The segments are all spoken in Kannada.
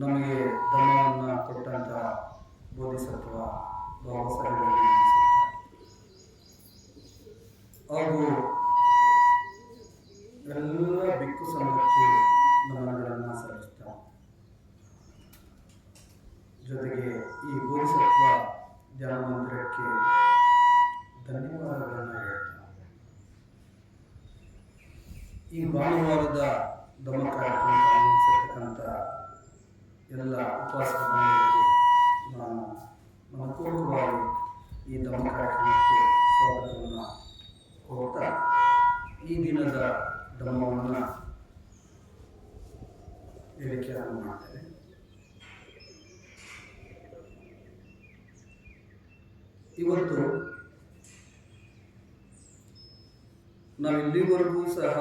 ನಮಗೆ ಧರ್ಮವನ್ನು ಕೊಟ್ಟಂಥ ಬೋಧಿಸತ್ವ ಬಾಬಾ ಸಾಹೇಬ್ ಅನಿಸುತ್ತೆ. ಹಾಗೂ ಎಲ್ಲ ಬಿಕ್ಕು ಸಂಘಕ್ಕೆ ನಮನಗಳನ್ನು ಸಲ್ಲಿಸ್ತಾ, ಜೊತೆಗೆ ಈ ಬೋಧಿಸತ್ವ ಧ್ಯಾನ ಮಂದಿರಕ್ಕೆ ಧನ್ಯವಾದಗಳನ್ನು ಹೇಳ್ತಾ, ಈ ಭಾನುವಾರದ ಧಮ್ಮ ಕಾರ್ಯಕ್ರಮ ಆಗಿರ್ತಕ್ಕಂಥ ಎಲ್ಲ ಉಪವಾಸಕ ಬಂಧುಗಳಿಗೆ ನಾನು ಮನಪೂರ್ವಕವಾಗಿ ಈ ಧಮ್ಮ ಕಾರ್ಯಕ್ರಮಕ್ಕೆ ಸ್ವಾಗತವನ್ನು ಕೋರ್ತಾ ಈ ದಿನದ ಧಮ್ಮವನ್ನು ಹೇಳಿಕೆ ಆರಂಭ ಮಾಡ್ತೇನೆ. ಇವತ್ತು ನಾವಿಲ್ಲಿವರೆಗೂ ಸಹ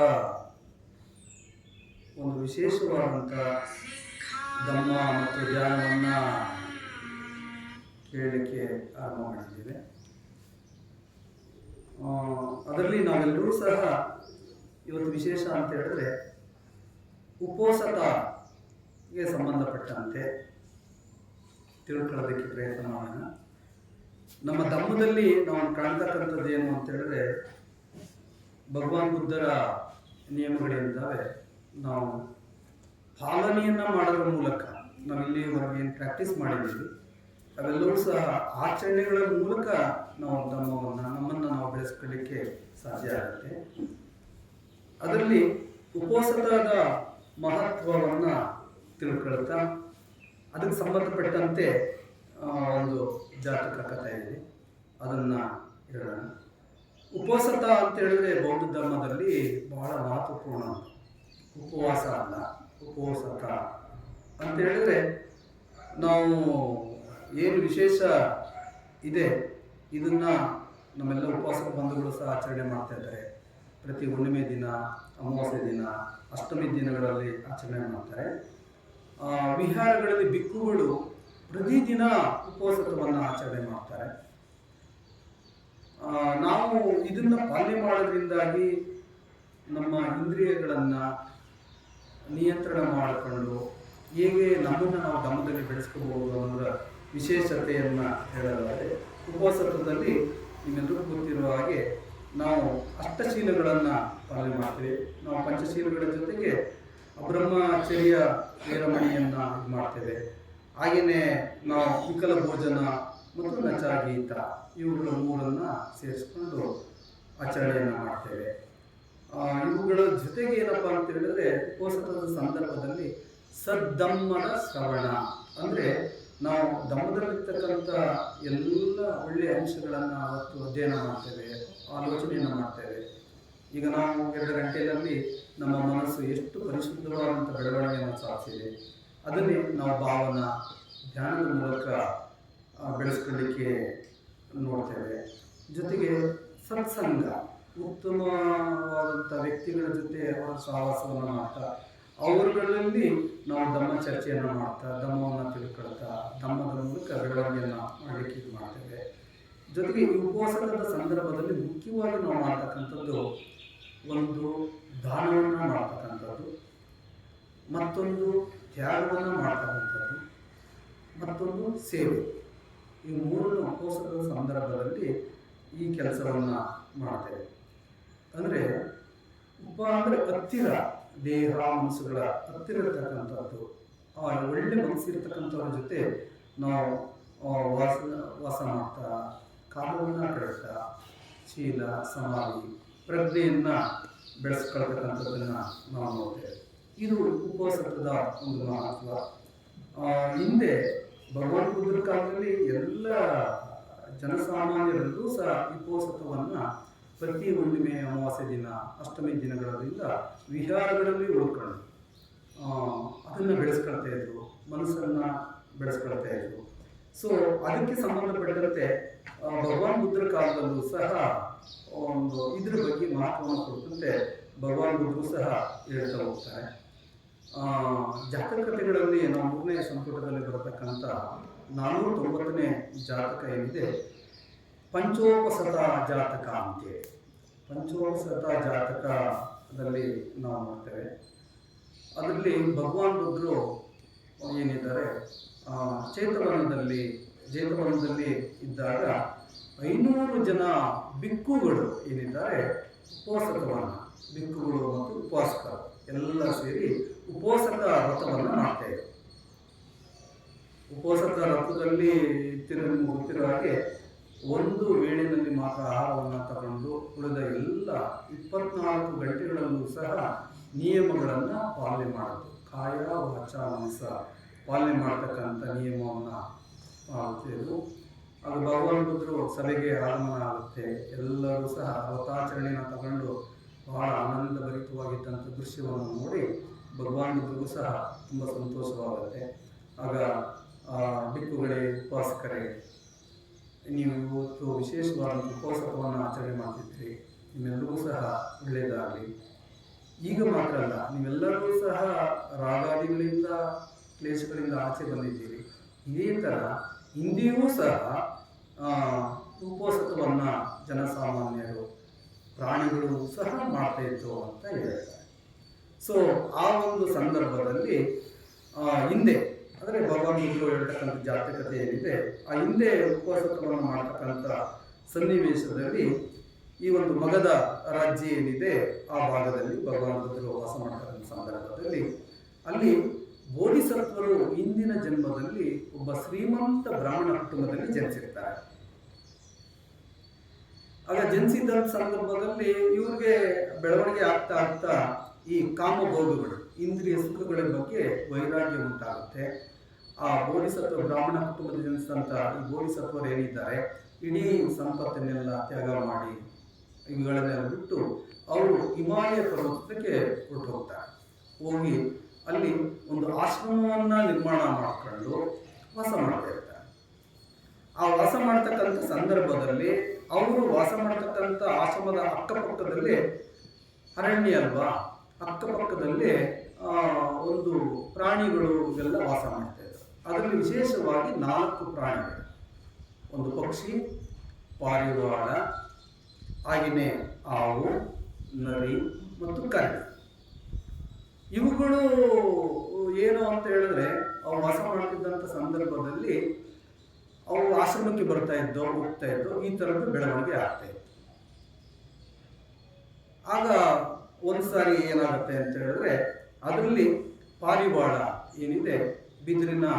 ಒಂದು ವಿಶೇಷವಾದಂಥ ಧಮ್ಮ ಮತ್ತು ಧ್ಯಾನವನ್ನು ಕೇಳಲಿಕ್ಕೆ ಆರಂಭ ಮಾಡಿದ್ದೇವೆ. ಅದರಲ್ಲಿ ನಾವೆಲ್ಲರೂ ಸಹ ಇವತ್ತು ವಿಶೇಷ ಅಂತ ಹೇಳಿದ್ರೆ ಉಪೋಸತಗೆ ಸಂಬಂಧಪಟ್ಟಂತೆ ತಿಳ್ಕೊಳ್ಳೋದಕ್ಕೆ ಪ್ರಯತ್ನ ಮಾಡೋಣ. ನಮ್ಮ ಧಮ್ಮದಲ್ಲಿ ನಾವು ಕಾಣ್ತಕ್ಕಂಥದ್ದು ಏನು ಅಂತ ಹೇಳಿದ್ರೆ, ಭಗವಾನ್ ಬುದ್ಧರ ನಿಯಮಗಳೇನಿದ್ದಾವೆ ನಾವು ಪಾಲನೆಯನ್ನು ಮಾಡೋದ್ರ ಮೂಲಕ ನಾವಿಲ್ಲಿವರೆಗೆ ಏನು ಪ್ರಾಕ್ಟೀಸ್ ಮಾಡಿದ್ದೀವಿ ಅವೆಲ್ಲವೂ ಸಹ ಆಚರಣೆಗಳ ಮೂಲಕ ನಾವು ನಮ್ಮನ್ನು ನಾವು ಬೆಳೆಸ್ಕೊಳ್ಳಿಕ್ಕೆ ಸಾಧ್ಯ ಆಗುತ್ತೆ. ಅದರಲ್ಲಿ ಉಪವಾಸದ ಮಹತ್ವವನ್ನು ತಿಳ್ಕೊಳ್ತಾ ಅದಕ್ಕೆ ಸಂಬಂಧಪಟ್ಟಂತೆ ಒಂದು ಜಾತಕ ಕಥೆ ಇದೆ, ಅದನ್ನು ಹೇಳೋಣ. ಉಪವಾಸತ ಅಂತ ಹೇಳಿದ್ರೆ ಬೌದ್ಧ ಧರ್ಮದಲ್ಲಿ ಬಹಳ ಮಹತ್ವಪೂರ್ಣ. ಉಪವಾಸ ಅಲ್ಲ, ಉಪವಾಸತ ಅಂತ ಹೇಳಿದ್ರೆ ನಾವು ಏನು ವಿಶೇಷ ಇದೆ ಇದನ್ನು ನಮ್ಮೆಲ್ಲ ಉಪವಾಸಕ ಬಂಧುಗಳು ಸಹ ಆಚರಣೆ ಮಾಡ್ತಾ ಇದ್ದಾರೆ. ಪ್ರತಿ ಹುಣ್ಣಿಮೆ ದಿನ, ಅಮಾವಾಸ್ಯೆ ದಿನ, ಅಷ್ಟಮಿ ದಿನಗಳಲ್ಲಿ ಆಚರಣೆ ಮಾಡ್ತಾರೆ. ವಿಹಾರಗಳಲ್ಲಿ ಬಿಕ್ಕುಗಳು ಪ್ರತಿದಿನ ಉಪವಾಸವನ್ನು ಆಚರಣೆ ಮಾಡ್ತಾರೆ. ನಾವು ಇದನ್ನು ಪಾಲನೆ ಮಾಡೋದ್ರಿಂದಾಗಿ ನಮ್ಮ ಇಂದ್ರಿಯಗಳನ್ನು ನಿಯಂತ್ರಣ ಮಾಡಿಕೊಂಡು ಹೇಗೆ ನಮ್ಮನ್ನು ನಾವು ಧಮ್ಮದಲ್ಲಿ ಬೆಳೆಸ್ಕೋಬಹುದು ಅನ್ನೋ ವಿಶೇಷತೆಯನ್ನು ಹೇಳಲಾರೆ. ಉಪವಾಸದಲ್ಲಿ ನಿಮ್ಮೆಲ್ಲರಿಗೂ ಗೊತ್ತಿರುವ ಹಾಗೆ ನಾವು ಅಷ್ಟಶೀಲಗಳನ್ನು ಪಾಲನೆ ಮಾಡ್ತೀವಿ. ನಾವು ಪಂಚಶೀಲಗಳ ಜೊತೆಗೆ ಬ್ರಹ್ಮಚರ್ಯ ವೇರಮಣಿಯನ್ನು ಇದು ಮಾಡ್ತೇವೆ. ಹಾಗೆಯೇ ನಾವು ವಿಕಲ ಭೋಜನ ಮತ್ತು ನಚಾಗೀತ ಇವುಗಳ ಮೂರನ್ನು ಸೇರಿಸ್ಕೊಂಡು ಆಚರಣೆಯನ್ನು ಮಾಡ್ತೇವೆ. ಇವುಗಳ ಜೊತೆಗೆ ಏನಪ್ಪ ಅಂತ ಹೇಳಿದ್ರೆ ಉಪವಾಸದ ಸಂದರ್ಭದಲ್ಲಿ ಸದ್ದಮ್ಮದ ಶ್ರವಣ ಅಂದರೆ ನಾವು ಧಮ್ಮದಲ್ಲಿರ್ತಕ್ಕಂಥ ಎಲ್ಲ ಒಳ್ಳೆಯ ಅಂಶಗಳನ್ನು ಅವತ್ತು ಅಧ್ಯಯನ ಮಾಡ್ತೇವೆ, ಆಲೋಚನೆಯನ್ನು ಮಾಡ್ತೇವೆ. ಈಗ ನಾವು 2 ಗಂಟೆಯಲ್ಲಿ ನಮ್ಮ ಮನಸ್ಸು ಎಷ್ಟು ಪರಿಶುದ್ಧವಾದಂಥ ಬೆಳವಣಿಗೆಯನ್ನು ಸಾಧಿಸಿದೆ ಅದನ್ನೇ ನಾವು ಭಾವನಾ ಧ್ಯಾನದ ಮೂಲಕ ಬೆಳೆಸ್ಕೊಳ್ಳಿಕ್ಕೆ ನೋಡ್ತೇವೆ. ಜೊತೆಗೆ ಸತ್ಸಂಗ, ಉತ್ತಮವಾದಂಥ ವ್ಯಕ್ತಿಗಳ ಜೊತೆ ಅವರ ಸಹವಾಸವನ್ನು ಮಾಡ್ತಾ ಅವರುಗಳಲ್ಲಿ ನಾವು ಧಮ್ಮ ಚರ್ಚೆಯನ್ನು ಮಾಡ್ತಾ ಧಮ್ಮವನ್ನು ತಿಳ್ಕೊಳ್ತಾ ಧಮ್ಮದ ಮೂಲಕ ಬೆಳವಣಿಗೆಯನ್ನು ಮಾಡಲಿಕ್ಕೆ ಇದು ಮಾಡ್ತೇವೆ. ಜೊತೆಗೆ ಈ ಉಪವಾಸದ ಸಂದರ್ಭದಲ್ಲಿ ಮುಖ್ಯವಾಗಿ ನಾವು ಮಾಡ್ತಕ್ಕಂಥದ್ದು ಒಂದು ದಾನವನ್ನು ಮಾಡ್ತಕ್ಕಂಥದ್ದು, ಮತ್ತೊಂದು ತ್ಯಾಗವನ್ನು ಮಾಡ್ತಕ್ಕಂಥದ್ದು, ಮತ್ತೊಂದು ಸೇವೆ. ಈ ಮೂರನ್ನು ಉಪವಾಸದ ಸಂದರ್ಭದಲ್ಲಿ ಈ ಕೆಲಸವನ್ನು ಮಾಡ್ತೇವೆ. ಅಂದರೆ ಅಂದರೆ ಹತ್ತಿರ ದೇಹ ಮನಸ್ಸುಗಳ ಹತ್ತಿರ ಇರ್ತಕ್ಕಂಥದ್ದು, ಒಳ್ಳೆ ಮನಸ್ಸಿರ್ತಕ್ಕಂಥವ್ರ ಜೊತೆ ನಾವು ವಾಸ ಮಾಡ್ತಾ ಕಾಲವನ್ನು ಕಳೆಸ್ತಾ ಶೀಲ ಸಮಾಧಿ ಪ್ರಜ್ಞೆಯನ್ನು ಬೆಳೆಸ್ಕೊಳ್ತಕ್ಕಂಥದ್ದನ್ನು ನಾವು ನೋಡ್ತೇವೆ. ಇದು ಉಪವಾಸದ ಒಂದು ಮಹತ್ವ. ಹಿಂದೆ ಭಗವಾನ್ ಬುದ್ಧರ ಕಾಲದಲ್ಲಿ ಎಲ್ಲ ಜನಸಾಮಾನ್ಯರಲ್ಲೂ ಸಹ ಉಪವಾಸವನ್ನು ಪ್ರತಿ ಹುಣ್ಣಿಮೆ ಅಮಾವಾಸ್ಯೆ ದಿನ ಅಷ್ಟಮಿ ದಿನಗಳಿಂದ ವಿಹಾರಗಳಲ್ಲಿ ಉಳ್ಕೊಂಡು ಅದನ್ನು ಬೆಳೆಸ್ಕೊಳ್ತಾ ಇದ್ರು, ಮನಸ್ಸನ್ನು ಬೆಳೆಸ್ಕೊಳ್ತಾ ಇದ್ರು. ಸೊ ಅದಕ್ಕೆ ಸಂಬಂಧಪಟ್ಟಂತೆ ಭಗವಾನ್ ಬುದ್ಧರ ಕಾಲದಲ್ಲೂ ಸಹ ಒಂದು ಇದ್ರ ಬಗ್ಗೆ ಮಹತ್ವವನ್ನು ಕೊಡುತ್ತಂತೆ ಭಗವಾನ್ ಬುದ್ಧರು ಸಹ ಹೇಳ್ತಾ ಹೋಗ್ತಾರೆ. ಜಾತಕತೆಗಳಲ್ಲಿ ನಾವು 3ನೇ ಸಂಪುಟದಲ್ಲಿ ಬರತಕ್ಕಂಥ 490ನೇ ಜಾತಕ ಏನಿದೆ ಪಂಚೋಪಸತ ಜಾತಕ ಅಂತೇಳಿ, ಪಂಚೋಪಸತ ಜಾತಕದಲ್ಲಿ ನಾವು ನೋಡ್ತೇವೆ. ಅದರಲ್ಲಿ ಭಗವಾನ್ ಬುದ್ಧರು ಏನಿದ್ದಾರೆ ಜೇತವನದಲ್ಲಿ ಇದ್ದಾಗ 500 ಜನ ಬಿಕ್ಕುಗಳು ಏನಿದ್ದಾರೆ ಬಿಕ್ಕುಗಳು ಮತ್ತು ಉಪವಾಸಕರು ಎಲ್ಲ ಸೇರಿ ಉಪವಾಸಕ ವ್ರತವನ್ನು ಮಾಡ್ತಾ ಇದ್ರು. ಉಪವಾಸಕ ವ್ರತದಲ್ಲಿ ಗೊತ್ತಿರೋ ಹಾಗೆ ಒಂದು ವೇಳೆಯಲ್ಲಿ ಮಾತ್ರ ಆಹಾರವನ್ನು ತಗೊಂಡು ಉಳಿದ ಎಲ್ಲ 24 ಗಂಟೆಗಳಲ್ಲೂ ಸಹ ನಿಯಮಗಳನ್ನು ಪಾಲನೆ ಮಾಡೋದು, ಕಾಯ ವಾಚ ಮನಸ ಪಾಲನೆ ಮಾಡ್ತಕ್ಕಂಥ ನಿಯಮವನ್ನು ಮಾಡ್ತಿದ್ರು. ಆಗ ಭಗವಾನ್ ಬುದ್ಧರು ಸಭೆಗೆ ಆಗಮನ ಆಗುತ್ತೆ. ಎಲ್ಲರೂ ಸಹ ವ್ರತಾಚರಣೆಯನ್ನು ತಗೊಂಡು ಬಹಳ ಆನಂದಭರಿತವಾಗಿದ್ದಂಥ ದೃಶ್ಯವನ್ನು ನೋಡಿ ಭಗವಾನ್ ಬುದ್ಧರಿಗೂ ಸಹ ತುಂಬ ಸಂತೋಷವಾಗುತ್ತೆ. ಆಗ ಬಿಕ್ಕುಗಳೇ, ಉಪವಾಸಕರೇ, ನೀವು ಇವತ್ತು ವಿಶೇಷವಾದಂಥ ಉಪವಾಸವನ್ನು ಆಚರಣೆ ಮಾಡ್ತಿದ್ರಿ, ನಿಮ್ಮೆಲ್ಲರಿಗೂ ಸಹ ಒಳ್ಳೆಯದಾಗಲಿ. ಈಗ ಮಾತ್ರ ಅಲ್ಲ, ನೀವೆಲ್ಲರೂ ಸಹ ರಾಗಾದಿಗಳಿಂದ ಕ್ಲೇಶಗಳಿಂದ ಆಚೆ ಬಂದಿದ್ದೀರಿ. ಇದೇ ಥರ ಹಿಂದೆಯೂ ಸಹ ಉಪವಾಸವನ್ನು ಜನಸಾಮಾನ್ಯರು, ಪ್ರಾಣಿಗಳು ಸಹ ಮಾಡ್ತಾ ಇತ್ತು ಅಂತ ಹೇಳ್ತಾರೆ. ಸೊ ಆ ಒಂದು ಸಂದರ್ಭದಲ್ಲಿ ಹಿಂದೆ ಅಂದರೆ ಭಗವಾನ್ ಬುದ್ಧರು ಹೇಳ್ತಕ್ಕಂಥ ಜಾತಕತೆ ಏನಿದೆ, ಆ ಹಿಂದೆ ಉಪವಾಸವನ್ನು ಮಾಡ್ತಕ್ಕಂಥ ಸನ್ನಿವೇಶದಲ್ಲಿ ಈ ಒಂದು ಮಗಧ ರಾಜ್ಯ ಏನಿದೆ ಆ ಭಾಗದಲ್ಲಿ ಭಗವಾನ್ ಬುದ್ಧರು ವಾಸ ಮಾಡ್ತಕ್ಕಂಥ ಸಂದರ್ಭದಲ್ಲಿ ಅಲ್ಲಿ ಬೋಧಿಸತ್ವರು ಹಿಂದಿನ ಜನ್ಮದಲ್ಲಿ ಒಬ್ಬ ಶ್ರೀಮಂತ ಬ್ರಾಹ್ಮಣ ಕುಟುಂಬದಲ್ಲಿ ಜನಿಸಿರ್ತಾರೆ. ಆಗ ಜನಿಸಿದ ಸಂದರ್ಭದಲ್ಲಿ ಇವ್ರಿಗೆ ಬೆಳವಣಿಗೆ ಆಗ್ತಾ ಆಗ್ತಾ ಈ ಕಾಮಭೋಗಗಳು, ಇಂದ್ರಿಯ ಸುಖಗಳ ಬಗ್ಗೆ ವೈರಾಗ್ಯ ಉಂಟಾಗುತ್ತೆ. ಆ ಬೋಧಿಸತ್ವ ಬ್ರಾಹ್ಮಣ ಕುಟುಂಬದಲ್ಲಿ ಜನಿಸಿದಂಥ ಈ ಬೋಧಿಸತ್ವರು ಏನಿದ್ದಾರೆ, ಇಡೀ ಸಂಪತ್ತನ್ನೆಲ್ಲ ತ್ಯಾಗ ಮಾಡಿ ಇವುಗಳನ್ನೆಲ್ಲ ಬಿಟ್ಟು ಅವರು ಹಿಮಾಲಯ ಪರ್ವತಕ್ಕೆ ಹೊರಟು ಹೋಗ್ತಾರೆ. ಹೋಗಿ ಅಲ್ಲಿ ಒಂದು ಆಶ್ರಮವನ್ನು ನಿರ್ಮಾಣ ಮಾಡಿಕೊಂಡು ವಾಸ ಮಾಡ್ತಾ ಇರ್ತಾರೆ. ಆ ವಾಸ ಮಾಡ್ತಕ್ಕಂಥ ಸಂದರ್ಭದಲ್ಲಿ ಅವರು ವಾಸ ಮಾಡ್ತಕ್ಕಂಥ ಆಶ್ರಮದ ಅಕ್ಕಪಕ್ಕದಲ್ಲಿ ಅರಣ್ಯ ಅಲ್ವಾ, ಅಕ್ಕಪಕ್ಕದಲ್ಲಿ ಒಂದು ಪ್ರಾಣಿಗಳು ಎಲ್ಲ ವಾಸ ಮಾಡ್ತಾ ಇದ್ರು. ಅದರಲ್ಲಿ ವಿಶೇಷವಾಗಿ 4 ಪ್ರಾಣಿಗಳು, ಒಂದು ಪಕ್ಷಿ, ಪಾರಿವಾಳ, ಹಾಗೆಯೇ ಹಾವು, ನರಿ ಮತ್ತು ಕರಡಿ. ಇವುಗಳು ಏನು ಅಂತ ಹೇಳಿದ್ರೆ, ಅವು ವಾಸ ಮಾಡ್ತಿದ್ದಂಥ ಸಂದರ್ಭದಲ್ಲಿ ಅವು ಆಶ್ರಮಕ್ಕೆ ಬರ್ತಾ ಇದ್ದೋ ಹೋಗ್ತಾ ಇದ್ದೋ ಈ ಥರದ್ದು ಬೆಳವಣಿಗೆ ಆಗ್ತಾ ಇತ್ತು. ಆಗ ಒಂದು ಸಾರಿ ಏನಾಗುತ್ತೆ ಅಂತ ಹೇಳಿದ್ರೆ, ಅದರಲ್ಲಿ ಪಾರಿವಾಳ ಏನಿದೆ, ಬಿದಿರಿನ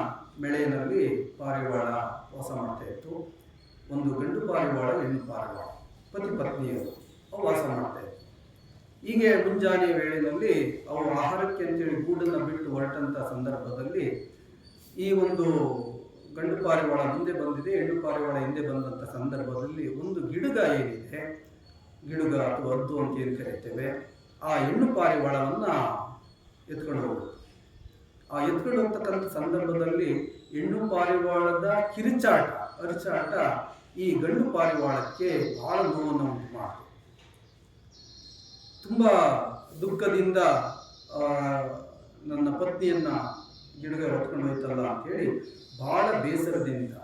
ಮೆಳೆಯಲ್ಲಿ ಪಾರಿವಾಳ ವಾಸ ಮಾಡ್ತಾ ಇತ್ತು. ಒಂದು ಗಂಡು ಪಾರಿವಾಳ, ಹೆಣ್ಣು ಪಾರಿವಾಳ, ಪತಿ ಪತ್ನಿಯರು ಅವು ವಾಸ ಮಾಡ್ತಾ ಇತ್ತು. ಹೀಗೆ ಮುಂಜಾನೆ ವೇಳೆಯಲ್ಲಿ ಅವು ಆಹಾರಕ್ಕೆ ಅಂತೇಳಿ ಗೂಡನ್ನು ಬಿಟ್ಟು ಹೊರಟಂಥ ಸಂದರ್ಭದಲ್ಲಿ ಈ ಒಂದು ಗಂಡು ಪಾರಿವಾಳ ಮುಂದೆ ಬಂದಿದೆ, ಹೆಣ್ಣು ಪಾರಿವಾಳ ಹಿಂದೆ ಬಂದಂಥ ಸಂದರ್ಭದಲ್ಲಿ ಒಂದು ಗಿಡುಗ ಏನಿದೆ, ಗಿಡುಗ ಅಥವಾ ಹದ್ದು ಅಂತ ಏನು ಕರೀತೇವೆ, ಆ ಹೆಣ್ಣು ಪಾರಿವಾಳವನ್ನು ಎತ್ಕೊಂಡು ಹೋಗೋದು. ಆ ಎತ್ಕೊಂಡು ಹೋಗ್ತಕ್ಕಂಥ ಸಂದರ್ಭದಲ್ಲಿ ಹೆಣ್ಣು ಪಾರಿವಾಳದ ಅರಿಚಾಟ ಈ ಗಂಡು ಪಾರಿವಾಳಕ್ಕೆ ಬಹಳ ನೋವನ್ನು ಉಂಟು ಮಾಡ್ತದೆ. ತುಂಬ ದುಃಖದಿಂದ ನನ್ನ ಪತ್ನಿಯನ್ನ ಗಿಡಗ ಹೊತ್ಕೊಂಡು ಹೋಯ್ತಲ್ಲ ಅಂತೇಳಿ ಬಹಳ ಬೇಸರದಿಂದ,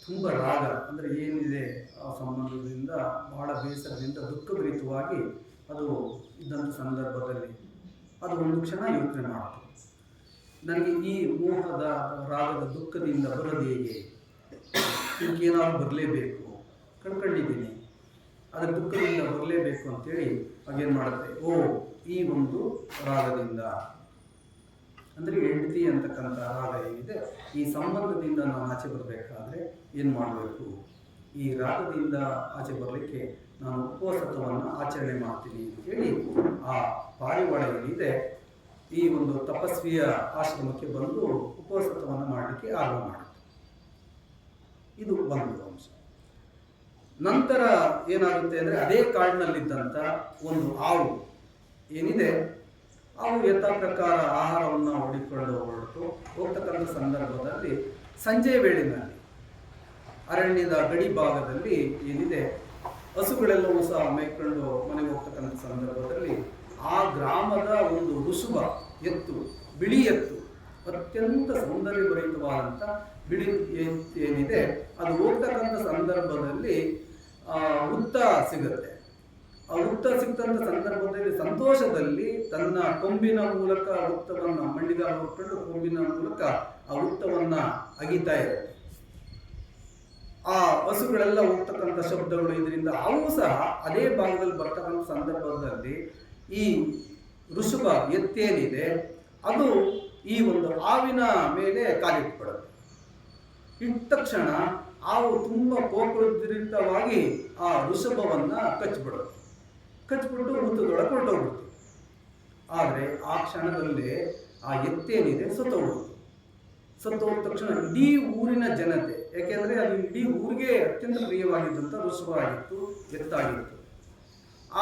ತುಂಬ ರಾಗ ಅಂದರೆ ಏನಿದೆ ಆ ಸಂಬಂಧದಿಂದ ಬಹಳ ಬೇಸರದಿಂದ ದುಃಖಭರಿತವಾಗಿ ಅದು ಇದ್ದಂಥ ಸಂದರ್ಭದಲ್ಲಿ ಅದು ಒಂದು ಕ್ಷಣ ಯೋಚನೆ ಮಾಡ್ತದೆ, ನನಗೆ ಈ ಮೋಹದ ರಾಗದ ದುಃಖದಿಂದ ಬರೋದು ಹೇಗೆ, ಇದಕ್ಕೇನಾದ್ರು ಬರಲೇಬೇಕು, ಕಂಡುಕೊಂಡಿದ್ದೀನಿ, ಅದರ ದುಃಖದಿಂದ ಬರಲೇಬೇಕು ಅಂತೇಳಿ ಹಾಗೇನು ಮಾಡುತ್ತೆ, ಈ ಒಂದು ರಾಗದಿಂದ ಅಂದರೆ ಹೆಂಡತಿ ಅಂತಕ್ಕಂಥ ರಾಗ ಏನಿದೆ, ಈ ಸಂಬಂಧದಿಂದ ನಾನು ಆಚೆ ಬರಬೇಕಾದ್ರೆ ಏನು ಮಾಡಬೇಕು, ಈ ರಾಗದಿಂದ ಆಚೆ ಬರಲಿಕ್ಕೆ ನಾನು ಉಪವಾಸವನ್ನು ಆಚರಣೆ ಮಾಡ್ತೀನಿ ಅಂತೇಳಿ ಆ ಪಾರಿವಾಳ ಏನಿದೆ ಈ ಒಂದು ತಪಸ್ವಿಯ ಆಶ್ರಮಕ್ಕೆ ಬಂದು ಉಪವಾಸವನ್ನು ಮಾಡಲಿಕ್ಕೆ ಆರಂಭ ಮಾಡುತ್ತೆ. ಇದು ಒಂದು ಅಂಶ. ನಂತರ ಏನಾಗುತ್ತೆ ಅಂದರೆ, ಅದೇ ಕಾಡಿನಲ್ಲಿದ್ದಂಥ ಒಂದು ಹಾವು ಏನಿದೆ, ಹಾವು ಯಥಾ ಪ್ರಕಾರ ಆಹಾರವನ್ನು ಹೊಡಿಕೊಂಡು ಹೋಗ್ತಕ್ಕಂಥ ಸಂದರ್ಭದಲ್ಲಿ ಸಂಜೆ ವೇಳೆಯಲ್ಲಿ ಅರಣ್ಯದ ಗಡಿ ಭಾಗದಲ್ಲಿ ಏನಿದೆ, ಹಸುಗಳೆಲ್ಲವೂ ಸಹ ಮೇಯ್ಕೊಂಡು ಮನೆಗೆ ಹೋಗ್ತಕ್ಕಂಥ ಸಂದರ್ಭದಲ್ಲಿ ಆ ಗ್ರಾಮದ ಒಂದು ಋಷಭ ಎತ್ತು, ಬಿಳಿ ಎತ್ತು, ಅತ್ಯಂತ ಸೌಂದರ್ಯಭರಿತವಾದಂಥ ಬಿಳಿ ಎತ್ತು ಏನಿದೆ, ಅದು ಹೋಗ್ತಕ್ಕಂಥ ಸಂದರ್ಭದಲ್ಲಿ ಹುತ್ತ ಸಿಗುತ್ತೆ. ಆ ಹುತ್ತ ಸಿಕ್ತಂತ ಸಂದರ್ಭದಲ್ಲಿ ಸಂತೋಷದಲ್ಲಿ ತನ್ನ ಕೊಂಬಿನ ಮೂಲಕ ಹುತ್ತವನ್ನು ಮಂಡಿಗಾಲ ಹೊರಕೊಂಡು ಕೊಂಬಿನ ಮೂಲಕ ಆ ಹುತ್ತವನ್ನ ಅಗಿತಾ ಇದೆ. ಆ ಹಸುಗಳೆಲ್ಲ ಹೋಗ್ತಕ್ಕಂಥ ಶಬ್ದಗಳು ಇದರಿಂದ ಅವು ಸಹ ಅದೇ ಭಾಗದಲ್ಲಿ ಬರ್ತಕ್ಕಂಥ ಸಂದರ್ಭದಲ್ಲಿ ಈ ಋಷಭ ಎತ್ತೇನಿದೆ ಅದು ಈ ಒಂದು ಹಾವಿನ ಮೇಲೆ ಕಾಲಿಟ್ಬಿಡುತ್ತೆ. ಇಟ್ಟ ತಕ್ಷಣ ಹಾವು ತುಂಬ ಕೋಪೋದ್ರಿಕ್ತವಾಗಿ ಆ ಋಷಭವನ್ನ ಕಚ್ಚಿಬಿಡುತ್ತೆ. ಕಚ್ಚಿಬಿಟ್ಟು ಹುತ್ತದೊಳಗೆ ಹೊರಟೋಗ್ಬಿಡುತ್ತೆ. ಆದರೆ ಆ ಕ್ಷಣದಲ್ಲಿ ಆ ಎತ್ತೇನಿದೆ ಸತ್ತೋಗ್ಬಿಡುತ್ತೆ. ಸತ್ತೋದ ತಕ್ಷಣ ಇಡೀ ಊರಿನ ಜನತೆ, ಯಾಕೆಂದರೆ ಅದು ಇಡೀ ಊರಿಗೆ ಅತ್ಯಂತ ಪ್ರಿಯವಾಗಿದ್ದಂಥ ಋಷಭ ಆಗಿತ್ತು, ಎತ್ತಾಗಿತ್ತು.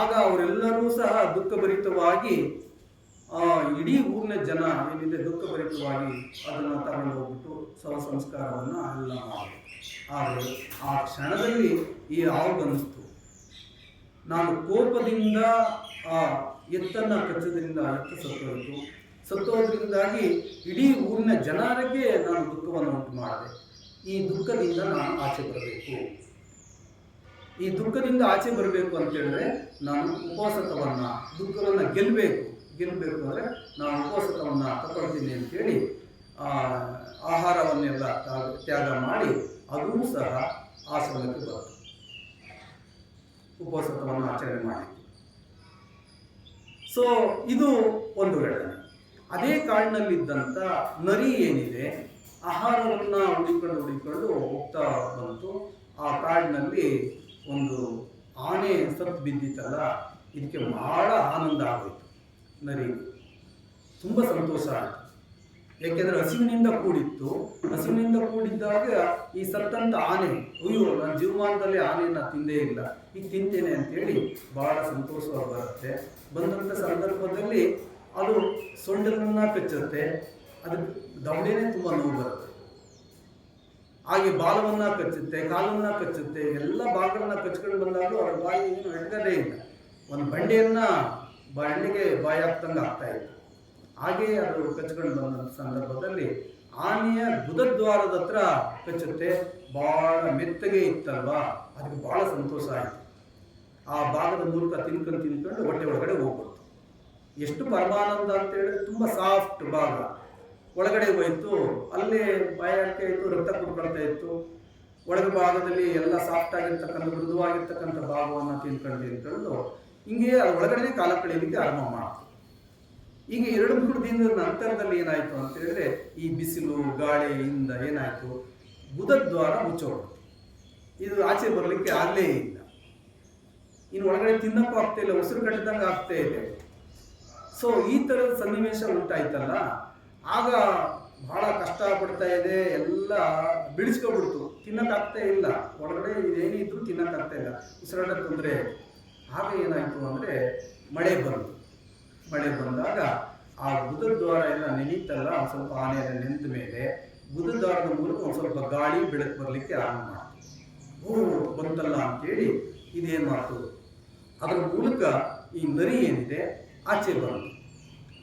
ಆಗ ಅವರೆಲ್ಲರೂ ಸಹ ದುಃಖಭರಿತವಾಗಿ ಇಡೀ ಊರಿನ ಜನ ಏನಿದೆ ದುಃಖಭರಿತವಾಗಿ ಅದನ್ನು ತಗೊಂಡು ಹೋಗ್ಬಿಟ್ಟು ಶವ ಸಂಸ್ಕಾರವನ್ನು ಎಲ್ಲ ಮಾಡಿ. ಆದರೆ ಆ ಕ್ಷಣದಲ್ಲಿ ಈ ಹಾವುಗನ್ನಿಸ್ತು, ನಾನು ಕೋಪದಿಂದ ಆ ಎತ್ತನ್ನು ಕಚ್ಚೋದ್ರಿಂದ ಎತ್ತು ಸತ್ತೋಯಿತು. ಸತ್ತೋದ್ರಿಂದಾಗಿ ಇಡೀ ಊರಿನ ಜನರಿಗೆ ನಾನು ದುಃಖವನ್ನು ಉಂಟು ಮಾಡಿದೆ. ಈ ದುಃಖದಿಂದ ನಾನು ಆಚೆ ಬರಬೇಕು. ಈ ದುಃಖದಿಂದ ಆಚೆ ಬರಬೇಕು ಅಂತ ಹೇಳಿದ್ರೆ ನಾನು ಉಪವಾಸವನ್ನು ದುಃಖವನ್ನು ಗೆಲ್ಲಬೇಕು ಅಂದರೆ ನಾನು ಉಪವಾಸವನ್ನು ತಗೊಳ್ತೀನಿ ಅಂತೇಳಿ ಆಹಾರವನ್ನೆಲ್ಲ ತ್ಯಾಗ ಮಾಡಿ ಅದೂ ಸಹ ಆಶ್ರಮಕ್ಕೆ ಬಂತು. ಉಪವಾಸವನ್ನು ಆಚರಣೆ ಮಾಡಿ. ಸೊ ಇದು ಒಂದು ಘಟನೆ. ಅದೇ ಕಾಡಿನಲ್ಲಿದ್ದಂಥ ನರಿ ಏನಿದೆ ಆಹಾರವನ್ನು ಹುಡಿಕೊಂಡು ಹೋಗ್ತಾ ಬಂತು. ಆ ಕಾಡಿನಲ್ಲಿ ಒಂದು ಆನೆ ಸತ್ತು ಬಿದ್ದಿತ್ತಲ್ಲ, ಇದಕ್ಕೆ ಬಹಳ ಆನಂದ ಆಗೋಯಿತು. ನರಿ ತುಂಬ ಸಂತೋಷ ಆಯಿತು. ಯಾಕೆಂದರೆ ಹಸಿವಿನಿಂದ ಕೂಡಿತ್ತು. ಹಸಿವಿನಿಂದ ಕೂಡಿದ್ದಾಗ ಈ ಸತ್ತಂತ ಆನೆ, ಅಯ್ಯೋ ನಾನು ಜೀವಮಾನದಲ್ಲಿ ಆನೆಯನ್ನು ತಿಂದೇ ಇಲ್ಲ, ಈಗ ತಿಂತೇನೆ ಅಂತೇಳಿ ಬಹಳ ಸಂತೋಷವಾಗಿ ಬರುತ್ತೆ. ಬಂದಂಥ ಸಂದರ್ಭದಲ್ಲಿ ಅದು ಸೊಂಡಲನ್ನು ಕಚ್ಚುತ್ತೆ, ಅದಕ್ಕೆ ದವಡೆನೇ ತುಂಬ ನೋವು ಬರುತ್ತೆ. ಹಾಗೆ ಬಾಲವನ್ನು ಕಚ್ಚುತ್ತೆ, ಕಾಲನ್ನು ಕಚ್ಚುತ್ತೆ, ಎಲ್ಲ ಭಾಗಗಳನ್ನ ಕಚ್ಕೊಂಡು ಬಂದಾಗಲೂ ಅವ್ರ ಬಾಯಿ ಏನು ಎಡ್ಗದೇ ಇಲ್ಲ. ಒಂದು ಬಂಡೆಗೆ ಬಾಯಿ ಹಾಕ್ತಂಗೆ ಆಗ್ತಾ ಇತ್ತು. ಹಾಗೆ ಅದು ಕಚ್ಕೊಂಡು ಬಂದಂಥ ಸಂದರ್ಭದಲ್ಲಿ ಆನೆಯ ಗುದದ್ವಾರದ ಹತ್ರ ಕಚ್ಚುತ್ತೆ. ಭಾಳ ಮೆತ್ತಗೆ ಇತ್ತಲ್ವಾ, ಅದಕ್ಕೆ ಭಾಳ ಸಂತೋಷ ಆಯಿತು. ಆ ಭಾಗದ ಮೂಲಕ ತಿನ್ಕೊಂಡು ಹೊಟ್ಟೆ ಒಳಗಡೆ ಹೋಗ್ಬಿಡ್ತು. ಎಷ್ಟು ಪರಮಾನಂದ ಅಂತ ಹೇಳಿದ್ರೆ ತುಂಬ ಸಾಫ್ಟ್ ಭಾಗ ಒಳಗಡೆ ಹೋಯಿತು. ಅಲ್ಲೇ ಬಾಯಾರಿಕೆ ಇತ್ತು, ರಕ್ತ ಕುಡ್ಕೊಳ್ತಾ ಇತ್ತು. ಒಳಗೆ ಭಾಗದಲ್ಲಿ ಎಲ್ಲ ಸಾಫ್ಟ್ ಆಗಿರ್ತಕ್ಕಂಥ ಮೃದುವಾಗಿರ್ತಕ್ಕಂಥ ಭಾಗವನ್ನು ತಿನ್ಕೊಂಡು ಹಿಂಗೆ ಅದು ಒಳಗಡೆ ಕಾಲ ಕಳೆಯಲಿಕ್ಕೆ ಆರಂಭ ಮಾಡ್ತು. ಈಗ 2-3 ದಿನದ ನಂತರದಲ್ಲಿ ಏನಾಯಿತು ಅಂತ ಹೇಳಿದ್ರೆ ಈ ಬಿಸಿಲು ಗಾಳಿಯಿಂದ ಏನಾಯಿತು, ಗುದದ್ವಾರ ಮುಚ್ಚೋಗ್ಬಿಡ್ತು. ಇದು ಆಚೆ ಬರಲಿಕ್ಕೆ ಆಗಲೇ ಇಲ್ಲ. ಇನ್ನು ಒಳಗಡೆ ತಿನ್ನಕ್ಕೂ ಆಗ್ತಾ ಇಲ್ಲ, ಉಸಿರು ಕಟ್ಟಿದಂಗೆ ಆಗ್ತಾ ಇದೆ. ಸೊ ಈ ಥರದ ಸನ್ನಿವೇಶ ಉಂಟಾಯ್ತಲ್ಲ, ಆಗ ಬಹಳ ಕಷ್ಟಪಡ್ತಾ ಇದೆ. ಎಲ್ಲ ಬಿಡಿಸ್ಕೊಬಿಡ್ತು, ತಿನ್ನಕ್ಕಾಗ್ತಾ ಇಲ್ಲ. ಒಳಗಡೆ ಇದೇನಿದ್ರು ತಿನ್ನಕ್ಕಾಗ್ತಾ ಇಲ್ಲ, ಉಸಿರಾಟ ತೊಂದರೆ. ಆಗ ಏನಾಯಿತು ಅಂದರೆ ಮಳೆ ಬಂತು. ಮಳೆ ಬಂದಾಗ ಆ ಗುದದ್ವಾರ ಎಲ್ಲ ನೆನೀತಲ್ಲ, ಒಂದು ಸ್ವಲ್ಪ ಆನೆ ಎಲ್ಲ ನೆಂದ ಮೇಲೆ ಗುದದ್ವಾರದ ಮೂಲಕ ಒಂದು ಸ್ವಲ್ಪ ಗಾಳಿ ಬೆಳಕು ಬರಲಿಕ್ಕೆ ಆರಂಭ ಮಾಡ್ತು. ಬಂತಲ್ಲ ಅಂತೇಳಿ ಇದೇನು ಮಾಡ್ತು, ಅದರ ಮೂಲಕ ಈ ನರಿ ಏನಿದೆ ಆಚೆ ಬಂತು.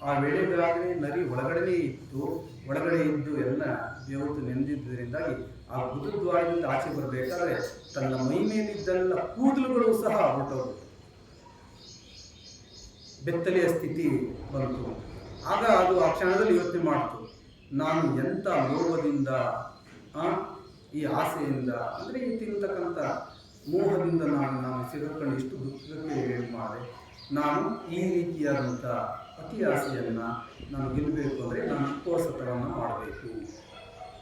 ಆ ವೇಳೆಗಾಗಲೇ ನರಿ ಒಳಗಡೆ ಇತ್ತು. ಒಳಗಡೆ ಇದ್ದು ಎಲ್ಲ ಬೆವತ್ತು ನೆಂದಿದ್ದರಿಂದಾಗಿ ಆ ಗುದದ್ವಾರದಿಂದ ಆಚೆ ಬರಬೇಕಾದ್ರೆ ತನ್ನ ಮೈ ಮೇಲಿದ್ದೆಲ್ಲ ಕೂದಲುಗಳು ಸಹ ಹೊರಟೋದು, ಬೆತ್ತಲೆಯ ಸ್ಥಿತಿ ಬಂತು. ಆಗ ಅದು ಆ ಕ್ಷಣದಲ್ಲಿ ಯೋಚನೆ ಮಾಡ್ತು, ನಾನು ಎಂಥ ಲೋಭದಿಂದ ಈ ಆಸೆಯಿಂದ ಅಂದರೆ ಈ ತಿನ್ನತಕ್ಕಂಥ ಮೋಹದಿಂದ ನಾನು ಸಿಗಕೊಂಡು ಇಷ್ಟು ದುಃಖಕ್ಕೆ ಮಾಡಿದೆ. ನಾನು ಈ ರೀತಿಯಾದಂಥ ಅತಿ ಆಸೆಯನ್ನು ನಾನು ಗೆಲ್ಲಬೇಕು ಅಂದರೆ ನಾನು ಉಪವಾಸವನ್ನು ಮಾಡಬೇಕು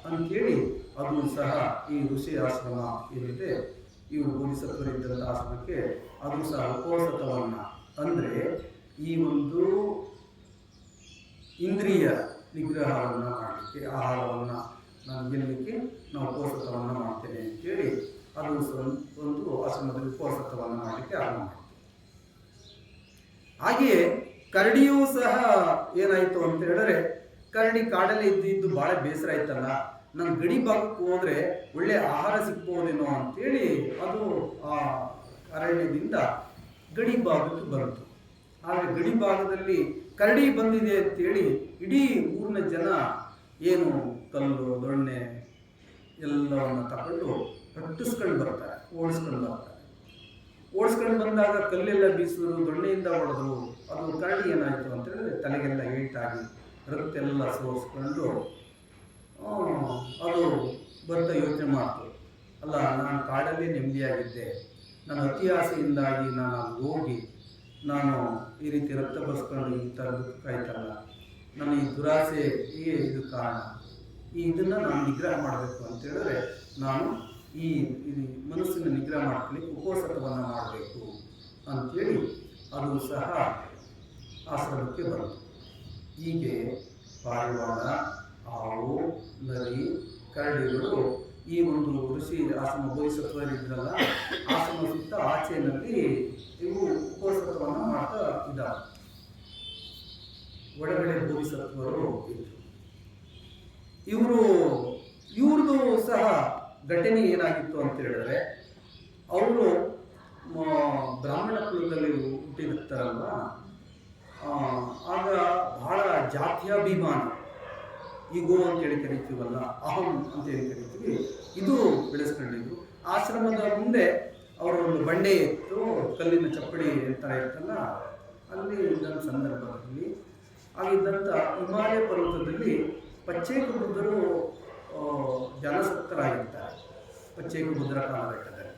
ಅಂಥೇಳಿ ಅದು ಸಹ ಈ ಋಷಿ ಆಶ್ರಮ ಏನಿದೆ, ಇವರು ಬೋಧಿಸತ್ವರಿದ್ದಂಥ ಆಶ್ರಮಕ್ಕೆ ಅದು ಸಹ ಉಪವಾಸವನ್ನು ಅಂದರೆ ಈ ಒಂದು ಇಂದ್ರಿಯ ನಿಗ್ರಹವನ್ನು ಮಾಡಲಿಕ್ಕೆ, ಆಹಾರವನ್ನು ನಾನು ಗೆಲ್ಲಲಿಕ್ಕೆ ನಾವು ಉಪವಾಸವನ್ನು ಮಾಡ್ತೇನೆ ಅಂತೇಳಿ ಅದು ಒಂದು ಆಶ್ರಮದಲ್ಲಿ ಉಪವಾಸವನ್ನು ಮಾಡಲಿಕ್ಕೆ ಆರಂಭ ಮಾಡ್ತೀವಿ. ಹಾಗೆಯೇ ಕರಡಿಯೂ ಸಹ ಏನಾಯಿತು ಅಂತ ಹೇಳಿದ್ರೆ, ಕರಡಿ ಕಾಡಲ್ಲೇ ಇದ್ದು ಭಾಳ ಬೇಸರ ಆಯ್ತಲ್ಲ, ನಾನು ಗಡಿ ಭಾಗಕ್ಕೆ ಹೋದರೆ ಒಳ್ಳೆ ಆಹಾರ ಸಿಗ್ಬೋದೇನೋ ಅಂತೇಳಿ ಅದು ಆ ಅರಣ್ಯದಿಂದ ಗಡಿ ಭಾಗಕ್ಕೆ ಬಂತು. ಆದರೆ ಗಡಿ ಭಾಗದಲ್ಲಿ ಕರಡಿ ಬಂದಿದೆ ಅಂತೇಳಿ ಇಡೀ ಊರಿನ ಜನ ಏನು ಕಲ್ಲು ದೊಣ್ಣೆ ಎಲ್ಲವನ್ನು ತಗೊಂಡು ಕಟ್ಟಿಸ್ಕೊಂಡು ಬರ್ತಾರೆ, ಓಡಿಸ್ಕೊಂಡು ಬರ್ತಾರೆ. ಓಡಿಸ್ಕೊಂಡು ಬಂದಾಗ ಕಲ್ಲೆಲ್ಲ ಬೀಸಿದ್ರು, ದೊಣ್ಣೆಯಿಂದ ಹೊಡೆದ್ರು. ಅದು ಕರಡಿ ಏನಾಯಿತು ಅಂತ ಹೇಳಿದ್ರೆ ತಲೆಗೆಲ್ಲ ಏಟಾಗಿ ರಕ್ತ ಎಲ್ಲ ಸೋರಿಸ್ಕೊಂಡು ಅದು ಬರ್ತಾ ಯೋಚನೆ ಮಾಡ್ತು, ಅಲ್ಲ ನಾನು ಕಾಡಲ್ಲಿ ನೆಮ್ಮದಿಯಾಗಿದ್ದೆ, ನನ್ನ ಅತಿ ಆಸೆಯಿಂದಾಗಿ ನಾನು ಅಲ್ಲಿ ಹೋಗಿ ನಾನು ಈ ರೀತಿ ರಕ್ತ ಬರ್ಸ್ಕೊಂಡು ಈ ಥರ ದುಃಖಾಯ್ತಲ್ಲ, ನನ್ನ ಈ ದುರಾಸೆಗೆ ಇದು ಕಾರಣ. ಇದನ್ನು ನಾನು ನಿಗ್ರಹ ಮಾಡಬೇಕು ಅಂತ ಹೇಳಿದ್ರೆ ನಾನು ಈ ಮನಸ್ಸಿನ ನಿಗ್ರಹ ಮಾಡ್ಕೊಳ್ಳಿ ಉಪವಾಸವನ್ನು ಮಾಡಬೇಕು ಅಂಥೇಳಿ ಅದು ಸಹ ಆಶ್ರಮಕ್ಕೆ ಬಂತು. ಹೀಗೆ ಪಾರಿವಾಳ, ಹಾವು, ನರಿ, ಕರಡಿಗಳು ಈ ಒಂದು ಋಷಿ ಆಶ್ರಮ ಬೋಧಿಸತ್ವರಿದ್ರಲ್ಲ ಆಶ್ರಮ ಸುತ್ತ ಆಚೆಯಲ್ಲಿ ಇವು ಉಪವಾಸವನ್ನು ಮಾಡ್ತಾ ಇದ್ದಾರೆ. ಒಳಗಡೆ ಬೋಧಿಸತ್ವರು ಇದ್ರು. ಇವ್ರದ್ದು ಸಹ ಘಟನೆ ಏನಾಗಿತ್ತು ಅಂತ ಹೇಳಿದ್ರೆ, ಅವರು ಬ್ರಾಹ್ಮಣ ಕುಲದಲ್ಲಿ ಹುಟ್ಟಿರ್ತಾರಲ್ವ, ಆಗ ಬಹಳ ಜಾತ್ಯಾಭಿಮಾನ, ಈಗೋ ಅಂತೇಳಿ ಕರಿತೀವಲ್ಲ, ಅಹಂ ಅಂತೇಳಿ ಕರಿತೀವಿ, ಇದು ಬೆಳೆಸ್ಕೊಂಡಿದ್ರು. ಆಶ್ರಮದ ಮುಂದೆ ಅವರ ಒಂದು ಬಂಡೆ ಇತ್ತು, ಕಲ್ಲಿನ ಚಪ್ಪಡಿ ಥರ ಇರ್ತಲ್ಲ, ಅಲ್ಲಿ ಇದ್ದಂಥ ಸಂದರ್ಭದಲ್ಲಿ ಆಗಿದ್ದಂಥ ಹಿಮಾಲಯ ಪರ್ವತದಲ್ಲಿ ಪಚ್ಚೇಕ ಬುದ್ಧರು ಧ್ಯಾನಸಕ್ತರಾಗಿರ್ತಾರೆ. ಪಚ್ಚೇಕ ಬುದ್ಧರ ಕಾಲಘಟ್ಟದಲ್ಲಿ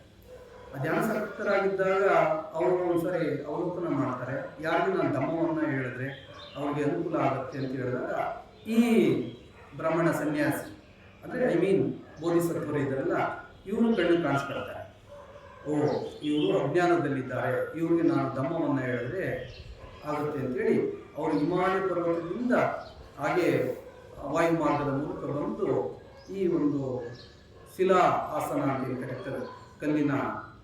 ಧ್ಯಾನಸಕ್ತರಾಗಿದ್ದಾಗ ಅವರು ಒಂದ್ಸರಿ ಅವಲೋಕನ ಮಾಡ್ತಾರೆ, ಯಾರಿಗೂ ನಾನು ಧಮ್ಮವನ್ನು ಹೇಳಿದ್ರೆ ಅವ್ರಿಗೆ ಅನುಕೂಲ ಆಗುತ್ತೆ ಅಂತ ಹೇಳಿದಾಗ ಈ ಬ್ರಾಹ್ಮಣ ಸನ್ಯಾಸಿ ಅಂದರೆ ಬೋಧಿಸತ್ವರು ಇದ್ದಾರಲ್ಲ, ಇವರು ಕಣ್ಣು ಕಾಣಿಸ್ಕೊಳ್ತಾರೆ. ಇವರು ಅಜ್ಞಾನದಲ್ಲಿದ್ದಾರೆ, ಇವ್ರಿಗೆ ನಾನು ಧಮ್ಮವನ್ನು ಹೇಳಿದ್ರೆ ಆಗುತ್ತೆ ಅಂತೇಳಿ ಅವರು ಹಿಮಾಲಯ ಪರ್ವತದಿಂದ ಹಾಗೆ ವಾಯುಮಾರ್ಗದ ಮೂಲಕ ಬಂದು ಈ ಒಂದು ಶಿಲಾ ಆಸನ ಅಂತ ಕರೀತಾರೆ, ಕಲ್ಲಿನ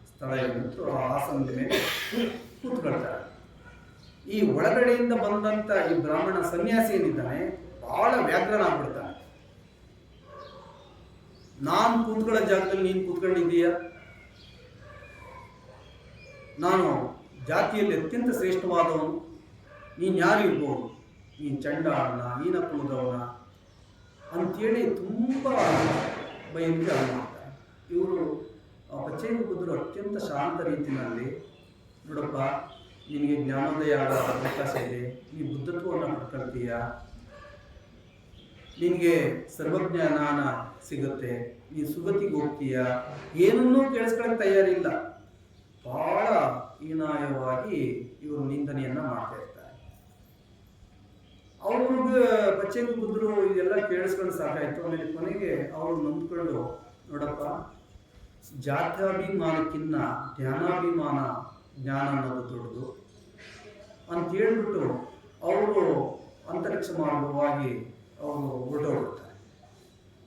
ಸ್ಥಳ ಏನಿತ್ತು ಆ ಆಸನದ ಮೇಲೆ ಕೂತ್ಕೊಳ್ತಾರೆ. ಈ ಒಳಗಡೆಯಿಂದ ಬಂದಂಥ ಈ ಬ್ರಾಹ್ಮಣ ಸನ್ಯಾಸಿ ಏನಿದ್ದಾನೆ ಬಹಳ ವ್ಯಾಘ್ರನಾಗ್ಬಿಡ್ತಾನೆ. ನಾನು ಕೂತ್ಕೊಳ್ಳೋ ಜಾಗದಲ್ಲಿ ನೀನು ಕೂತ್ಕೊಂಡಿದ್ದೀಯ, ನಾನು ಜಾತಿಯಲ್ಲಿ ಅತ್ಯಂತ ಶ್ರೇಷ್ಠವಾದವನು, ನೀನು ಯಾರು ಇರ್ಬೋದು, ನೀನು ಚಂಡಾಳನ, ನೀನ ಕುಲದವನ ಅಂಥೇಳಿ ತುಂಬ ಭಯಂಕರ ಮಾಡ್ತಾರೆ. ಇವರು ಪಚ್ಚೇಕ ಬುದ್ಧರು ಅತ್ಯಂತ ಶಾಂತ ರೀತಿಯಲ್ಲಿ, ನೋಡಪ್ಪ ನಿನಗೆ ಜ್ಞಾನೋದಯ ಆಗೋ ಅವಕಾಶ ಇದೆ, ನೀ ಬುದ್ಧತ್ವವನ್ನು ಪಡ್ಕೊಳ್ತೀಯ, ನಿನಗೆ ಸರ್ವಜ್ಞಾನ ಸಿಗುತ್ತೆ, ನೀನು ಸುಗತಿಗೆ ಹೋಗ್ತೀಯ, ಏನನ್ನೂ ಕೇಳಿಸ್ಕೊಳ್ಳೋಕೆ ತಯಾರಿಲ್ಲ. ಬಹಳ ಹೀನಾಯವಾಗಿ ಇವರು ನಿಂದನೆಯನ್ನು ಮಾಡ್ತಾ ಇರ್ತಾರೆ. ಅವ್ರಿಗೆ ಪಚ್ಚೇಕ ಬುದ್ಧರು ಇದೆಲ್ಲ ಕೇಳಿಸ್ಕೊಂಡು ಸಾಕಾಯಿತು. ಆಮೇಲೆ ಕೊನೆಗೆ ಅವರು ನಂಬ್ಕೊಂಡು, ನೋಡಪ್ಪ ಜಾತ್ಯಾಭಿಮಾನಕ್ಕಿಂತ ಜ್ಞಾನಾಭಿಮಾನ, ಜ್ಞಾನ ಅನ್ನೋದು ದೊಡ್ಡದು ಅಂತ ಹೇಳ್ಬಿಟ್ಟು ಅವರು ಅಂತರಿಕ್ಷ ಮಾರ್ಗವಾಗಿ ಅವರು ಹೊರಟೋಗ್ಬಿಡ್ತಾರೆ.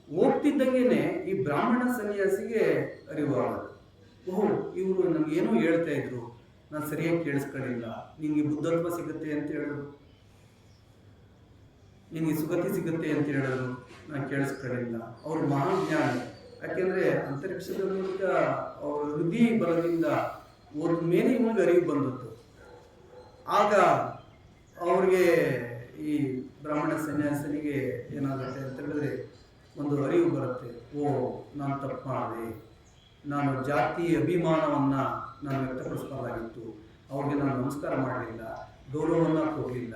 ಹೋಗ್ತಿದ್ದಂಗೆ ಈ ಬ್ರಾಹ್ಮಣ ಸನ್ಯಾಸಿಗೆ ಅರಿವಾಗುತ್ತೆ, ಇವರು ನನಗೇನೋ ಹೇಳ್ತಾ ಇದ್ರು, ನಾನು ಸರಿಯಾಗಿ ಕೇಳಿಸ್ಕೊಳ್ಳಿಲ್ಲ, ನಿನಗೆ ಬುದ್ಧತ್ವ ಸಿಗುತ್ತೆ ಅಂತ ಹೇಳಿದ್ರು, ನಿನಗೆ ಸುಗತಿ ಸಿಗುತ್ತೆ ಅಂತ ಹೇಳಿದ್ರು, ನಾನು ಕೇಳಿಸ್ಕೊಳ್ಳಿಲ್ಲ. ಅವರು ಮಹಾಜ್ಞಾನಿ, ಯಾಕೆಂದರೆ ಅಂತರಿಕ್ಷದ ಮೂಲಕ ಅವರ ಹೃದಯ ಬಲದಿಂದ ಹೋದ ಮೇಲೆ ಇವನಿಗೆ ಅರಿವು ಬಂದದ್ದು. ಆಗ ಅವ್ರಿಗೆ ಈ ಬ್ರಾಹ್ಮಣ ಸನ್ಯಾಸನಿಗೆ ಏನಾಗುತ್ತೆ ಅಂತ ಹೇಳಿದ್ರೆ ಒಂದು ಅರಿವು ಬರುತ್ತೆ, ನಾನು ತಪ್ಪು ಮಾಡಿದೆ, ನಾನು ಜಾತಿ ಅಭಿಮಾನವನ್ನು ನಾನು ವ್ಯಕ್ತಪಡಿಸಬಾರ್ದಾಗಿತ್ತು, ಅವ್ರಿಗೆ ನಾನು ನಮಸ್ಕಾರ ಮಾಡಲಿಲ್ಲ, ಗೌರವವನ್ನು ಕೊಡಲಿಲ್ಲ,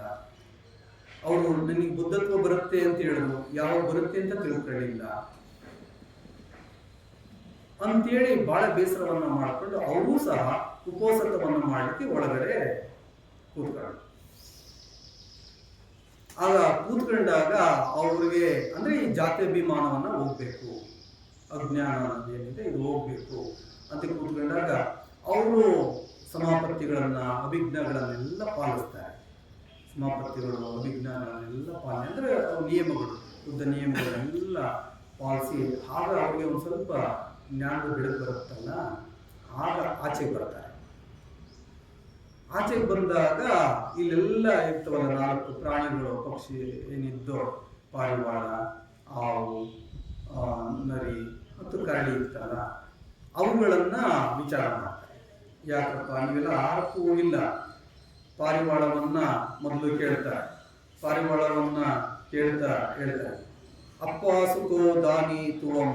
ಅವರು ನನಗೆ ಬುದ್ಧತ್ವ ಬರುತ್ತೆ ಅಂತ ಹೇಳಿದ್ರು, ಯಾವಾಗ ಬರುತ್ತೆ ಅಂತ ತಿಳ್ಕೊಳ್ಳಿಲ್ಲ ಅಂತೇಳಿ ಭಾಳ ಬೇಸರವನ್ನು ಮಾಡಿಕೊಂಡು ಅವರೂ ಸಹ ಉಪವಾಸವನ್ನು ಮಾಡಲಿಕ್ಕೆ ಒಳಗಡೆ ಕೂತ್ಕೊಂಡು. ಆಗ ಕೂತ್ಕೊಂಡಾಗ ಅವ್ರಿಗೆ ಅಂದರೆ ಈ ಜಾತ್ಯಭಿಮಾನವನ್ನು ಹೋಗ್ಬೇಕು, ಅಜ್ಞಾನ ಅನ್ನೋದೇನಿದೆ ಇದು ಹೋಗ್ಬೇಕು ಅಂತ ಕೂತ್ಕೊಂಡಾಗ ಅವರು ಸಮಾಪತ್ತಿಗಳನ್ನು ಅಭಿಜ್ಞಾನಗಳನ್ನೆಲ್ಲ ಪಾಲಿಸ್ತಾರೆ. ಸಮಾಪತ್ತಿಗಳು ಅಭಿಜ್ಞಾನಗಳನ್ನೆಲ್ಲ ಪಾಲನೆ ಅಂದರೆ ನಿಯಮಗಳು, ಬುದ್ಧ ನಿಯಮಗಳನ್ನೆಲ್ಲ ಪಾಲಿಸಿ ಆಗ ಅವ್ರಿಗೆ ಒಂದು ಸ್ವಲ್ಪ ಜ್ಞಾನದ ಬೆಳಕು ಬರುತ್ತಲ್ಲ, ಆಗ ಆಚೆಗೆ ಬರ್ತಾರೆ. ಆಚೆಗೆ ಬಂದಾಗ ಇಲ್ಲೆಲ್ಲ ಇರ್ತವಲ್ಲ 4 ಪ್ರಾಣಿಗಳು, ಪಕ್ಷಿ ಏನಿದ್ದೋ, ಪಾರಿವಾಳ, ಹಾವು, ನರಿ ಮತ್ತು ಕರಡಿ ಇರ್ತಲ್ಲ, ಅವುಗಳನ್ನು ವಿಚಾರ ಮಾಡ್ತಾರೆ. ಯಾಕಪ್ಪ ನೀವೆಲ್ಲ ಆರಕ್ಕೂ ಹೋಗಿಲ್ಲ? ಪಾರಿವಾಳವನ್ನು ಮೊದಲು ಕೇಳ್ತಾರೆ. ಪಾರಿವಾಳವನ್ನು ಕೇಳ್ತಾ ಹೇಳ್ತಾರೆ, ಅಪ್ಪ ಸುಖೋ ದಾನಿ ತುವಂ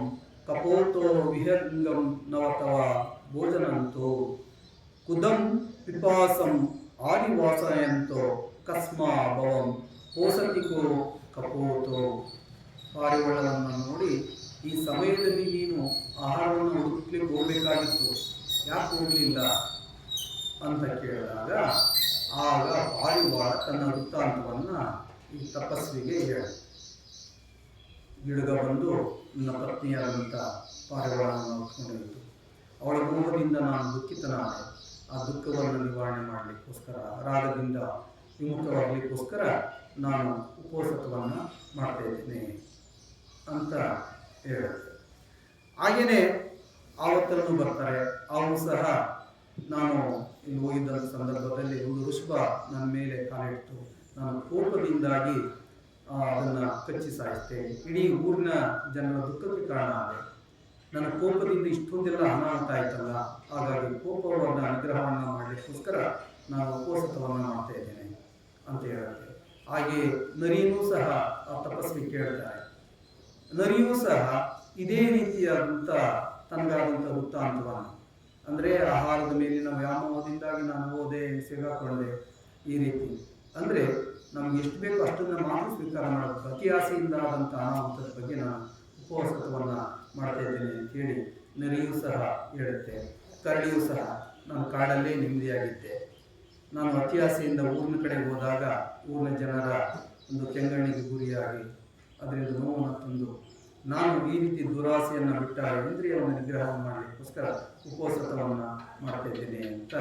ಕಪೋತೋ ವಿಹಂಗಂ ನವತವ ಭೋಜನಂತೋ ಕುದಂ ಪಿಪಾಸಂ ಆದಿವಾಸಯಂತೋ ಕಸ್ಮಾ ಭವಂ ಹೋಸತಿಕೋ ಕಪೋತೋ. ಪಾರಿವಾಳವನ್ನು ನೋಡಿ, ಈ ಸಮಯದಲ್ಲಿ ನೀನು ಆಹಾರವನ್ನು ಹುಡುಕ್ಲಿಕ್ಕೆ ಹೋಗಬೇಕಾಗಿತ್ತು, ಯಾಕೆ ಹೋಗಲಿಲ್ಲ ಅಂತ ಕೇಳಿದಾಗ ಆಗ ಪಾರಿವಾಳ ತನ್ನ ವೃತ್ತಾಂತವನ್ನು ಈ ತಪಸ್ವಿಗೆ ಹೇಳ. ಗಿಡಗ ಬಂದು ನನ್ನ ಪತ್ನಿಯಾದಂಥ ಪಾರಿವಾಳವನ್ನು ಹೊತ್ಕೊಂಡಿತ್ತು. ಅವಳ ಮೋಹದಿಂದ ನಾನು ದುಃಖಿತನಾದೆ. ಆ ದುಃಖವನ್ನು ನಿವಾರಣೆ ಮಾಡಲಿಕ್ಕೋಸ್ಕರ, ರಾಗದಿಂದ ವಿಮುಖವಾಗಲಿಕ್ಕೋಸ್ಕರ ನಾನು ಉಪವಾಸವನ್ನು ಮಾಡ್ತಾ ಇದ್ದೇನೆ ಅಂತ ಹೇಳುತ್ತೆ. ಹಾಗೆಯೇ ಆವತ್ತನ್ನು ಬರ್ತಾರೆ. ಅವರು ಸಹ ನಾನು ಇಲ್ಲಿ ಹೋಗಿದ್ದಂಥ ಸಂದರ್ಭದಲ್ಲಿ ಒಂದು ಋಷಭ ನನ್ನ ಮೇಲೆ ಕಾಲಿಟ್ಟು ನಾನು ಕೋಪದಿಂದಾಗಿ ಅದನ್ನು ಕಚ್ಚಿ ಸಾಯಿಸ್ತೇನೆ. ಇಡೀ ಊರಿನ ಜನರ ದುಃಖಕ್ಕೆ ಕಾರಣ ಆದೆ. ನನ್ನ ಕೋಪದಿಂದ ಇಷ್ಟೊಂದೆಲ್ಲ ಅನಾಹುತ ಆಯ್ತಲ್ಲ, ಹಾಗಾಗಿ ಕೋಪವನ್ನು ನಿಗ್ರಹವನ್ನು ಮಾಡಲಿಕ್ಕೋಸ್ಕರ ನಾನು ಉಪವಾಸವನ್ನು ಮಾಡ್ತಾ ಇದ್ದೇನೆ ಅಂತ ಹೇಳುತ್ತೆ. ಹಾಗೆ ನರಿಯೂ ಸಹ ಆ ತಪಸ್ವಿ ಕೇಳ್ತಾರೆ. ನರಿಯೂ ಸಹ ಇದೇ ರೀತಿಯಾದಂಥ ತನಗಾದಂಥ ವೃತ್ತಾಂತವನ್ನು, ಅಂದರೆ ಆಹಾರದ ಮೇಲಿನ ವ್ಯಾಮೋಹದಿಂದಾಗಿ ನಾನು ಹೋದೆ, ಸಿಗಾಕೊಂಡೆ, ಈ ರೀತಿ ಅಂದರೆ ನಮ್ಗೆ ಎಷ್ಟು ಬೇಕೋ ಅಷ್ಟನ್ನು ಮಾತ್ರ ಸ್ವೀಕಾರ ಮಾಡಬೇಕು. ಅತಿ ಆಸೆಯಿಂದ ಆದಂಥ ಅನಾಹುತದ ಬಗ್ಗೆ ನಾನು ಉಪವಾಸವನ್ನು ಮಾಡ್ತಾ ಇದ್ದೇನೆ ಅಂತೇಳಿ ನರಿಯೂ ಸಹ ಹೇಳುತ್ತೆ. ಕರಡಿಯೂ ಸಹ ನಾನು ಕಾಡಲ್ಲೇ ನೆಮ್ಮದಿಯಾಗಿದ್ದೆ, ನಾನು ಅತಿ ಆಸೆಯಿಂದ ಊರಿನ ಕಡೆ ಹೋದಾಗ ಊರಿನ ಜನರ ಒಂದು ಕೆಂಗಣ್ಣಿಗೆ ಗುರಿಯಾಗಿ ಅದರಿಂದ ನೋವನ್ನು ತಂದು ನಾನು ಈ ರೀತಿ ದುರಾಸೆಯನ್ನು ಬಿಟ್ಟ ಇಂದ್ರಿಯವನ್ನು ನಿಗ್ರಹ ಮಾಡಲಿಕ್ಕೋಸ್ಕರ ಉಪವಾಸವನ್ನು ಮಾಡ್ತಾ ಇದ್ದೇನೆ ಅಂತ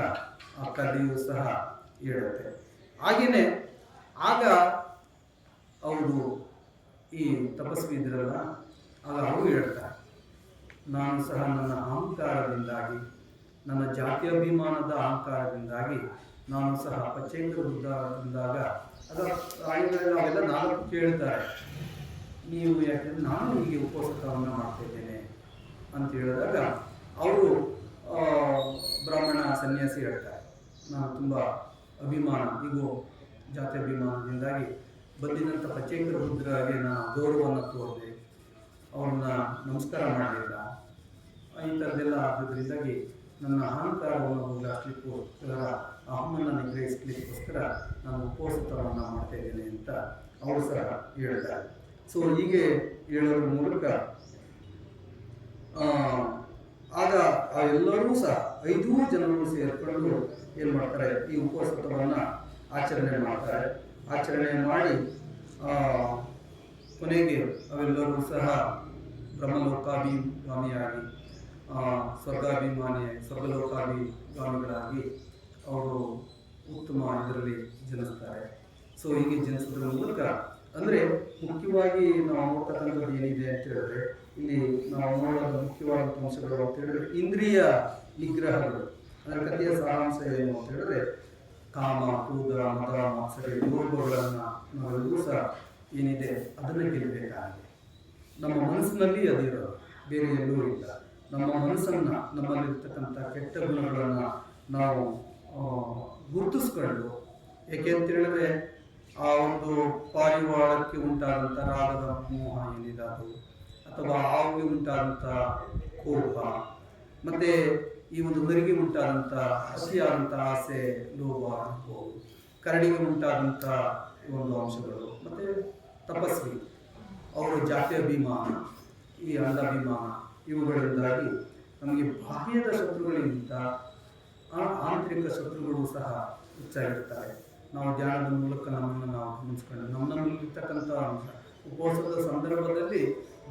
ಆ ಕರಡಿಯೂ ಸಹ ಹೇಳುತ್ತೆ. ಹಾಗೆಯೇ ಆಗ ಅವರು ಈ ತಪಸ್ವಿ ಇದ್ರಲ್ಲ, ಆಗ ಅವರು ಹೇಳ್ತಾರೆ, ನಾನು ಸಹ ನನ್ನ ಅಹಂಕಾರದಿಂದಾಗಿ, ನನ್ನ ಜಾತ್ಯಭಿಮಾನದ ಅಹಂಕಾರದಿಂದಾಗಿ ನಾನು ಸಹ ಪಚೇಂದ್ರ ಬುದ್ಧದಿಂದಾಗ ಆಗ ಪ್ರಾಣಿಗಳೆಲ್ಲ ಅವೆಲ್ಲ ನಾಲ್ಕು ಕೇಳ್ತಾರೆ, ನೀವು ಯಾಕೆಂದರೆ ನಾನು ಹೀಗೆ ಉಪವಾಸವನ್ನು ಮಾಡ್ತಿದ್ದೇನೆ ಅಂತ ಹೇಳಿದಾಗ ಅವರು ಬ್ರಾಹ್ಮಣ ಸನ್ಯಾಸಿ ಹೇಳ್ತಾರೆ, ನಾನು ತುಂಬ ಅಭಿಮಾನ, ಈಗೋ ಜಾತಿ ಅಭಿಮಾನದಿಂದಾಗಿ ಬಂದಿದ್ದಂಥ ಪಚೇಂದ್ರ ರುದ್ರಗೆ ನಾನು ಗೌರವವನ್ನು ತೋರಿದೆ, ಅವ್ರನ್ನ ನಮಸ್ಕಾರ ಮಾಡಲಿಲ್ಲ, ಈ ಥರದ್ದೆಲ್ಲ ಆದ್ದರಿಂದಾಗಿ ನನ್ನ ಅಹಂಕಾರವನ್ನು ಹೋಗಲಿಕ್ಕೋಸ್ಕರ, ಅಹಮನ್ನು ನಿಗ್ರಹಿಸಲಿಕ್ಕೋಸ್ಕರ ನಾನು ಉಪವಾಸವನ್ನು ಮಾಡ್ತಾ ಇದ್ದೇನೆ ಅಂತ ಅವರು ಸಹ ಹೇಳ್ತಾರೆ. ಸೊ ಹೀಗೆ ಹೇಳೋದ್ರ ಮೂಲಕ ಆಗ ಎಲ್ಲರೂ ಸಹ 5 ಜನರು ಸೇರಿಕೊಂಡು ಏನು ಮಾಡ್ತಾರೆ, ಈ ಉಪವಾಸವನ್ನು ಆಚರಣೆ ಮಾಡ್ತಾರೆ. ಆಚರಣೆ ಮಾಡಿ ಕೊನೆಗೆ ಅವೆಲ್ಲರೂ ಸಹ ಬ್ರಹ್ಮಲೋಕಾಭಿಗಾಮಿಯಾಗಿ, ಸ್ವರ್ಗಲೋಕಾಭಿಗಾಮಿಗಳಾಗಿ ಅವರು ಉತ್ತಮ ಇದರಲ್ಲಿ ಜನಿಸ್ತಾರೆ. ಸೊ ಹೀಗೆ ಜನಿಸೋದ್ರ ಮೂಲಕ ಅಂದರೆ ಮುಖ್ಯವಾಗಿ ನಾವು ನೋಡ್ತಕ್ಕಂಥದ್ದು ಏನಿದೆ ಅಂತ ಹೇಳಿದ್ರೆ, ಇಲ್ಲಿ ನಾವು ನೋಡೋದು ಮುಖ್ಯವಾದಂಥ ಅಂಶಗಳು ಅಂತ ಹೇಳಿದ್ರೆ ಇಂದ್ರಿಯ ನಿಗ್ರಹಗಳು. ಅದರ ಕಥೆಯ ಸಾರಾಂಶ ಏನು ಅಂತ ಹೇಳಿದ್ರೆ, ಕಾಮ, ಕ್ರೋಧ, ಮದ, ಮಾತ್ಸರ್ಯ, ಲೋಭಗಳನ್ನು ನಾವೆಲ್ಲರೂ ಸಹ ಏನಿದೆ ಅದನ್ನು ಗೆಲ್ಲಬೇಕಾಗಿದೆ. ನಮ್ಮ ಮನಸ್ಸಿನಲ್ಲಿ ಅದಿರೋದು, ಬೇರೆ ಎಲ್ಲೂ ಇಲ್ಲ. ನಮ್ಮ ಮನಸ್ಸನ್ನು, ನಮ್ಮಲ್ಲಿರ್ತಕ್ಕಂಥ ಕೆಟ್ಟ ಗುಣಗಳನ್ನು ನಾವು ಗುರುತಿಸ್ಕೊಂಡು, ಏಕೆ ಅಂತ ಹೇಳಿದ್ರೆ ಆ ಒಂದು ಪಾರಿವಾಳಕ್ಕೆ ಉಂಟಾದಂಥ ರಾಗದ ಮೋಹ ಏನಿದೆ ಅದು, ಅಥವಾ ಹಾವಿಗೆ ಉಂಟಾದಂಥ ಕೋಪ, ಮತ್ತು ಈ ಒಂದು ನರಿಗೆ ಉಂಟಾದಂಥ ಹಸಿಯಾದಂಥ ಆಸೆ, ಲೋಭ ಇರ್ಬೋದು, ಕರಡಿಗೆ ಉಂಟಾದಂಥ ಈ ಒಂದು ಅಂಶಗಳು, ಮತ್ತು ತಪಸ್ವಿ ಅವರ ಜಾತಿ ಅಭಿಮಾನ, ಈ ಅಂಧಾಭಿಮಾನ, ಇವುಗಳಿಂದಾಗಿ ನಮಗೆ ಬಾಹ್ಯದ ಶತ್ರುಗಳಿಗಿಂತ ಆಂತರಿಕ ಶತ್ರುಗಳು ಸಹ ಹೆಚ್ಚಾಗಿರ್ತಾರೆ. ನಾವು ಧ್ಯಾನದ ಮೂಲಕ ನಮ್ಮನ್ನು ನಾವು ಗಮನಿಸ್ಕೊಂಡು, ನಮ್ಮಲ್ಲಿರ್ತಕ್ಕಂಥ ಉಪವಾಸದ ಸಂದರ್ಭದಲ್ಲಿ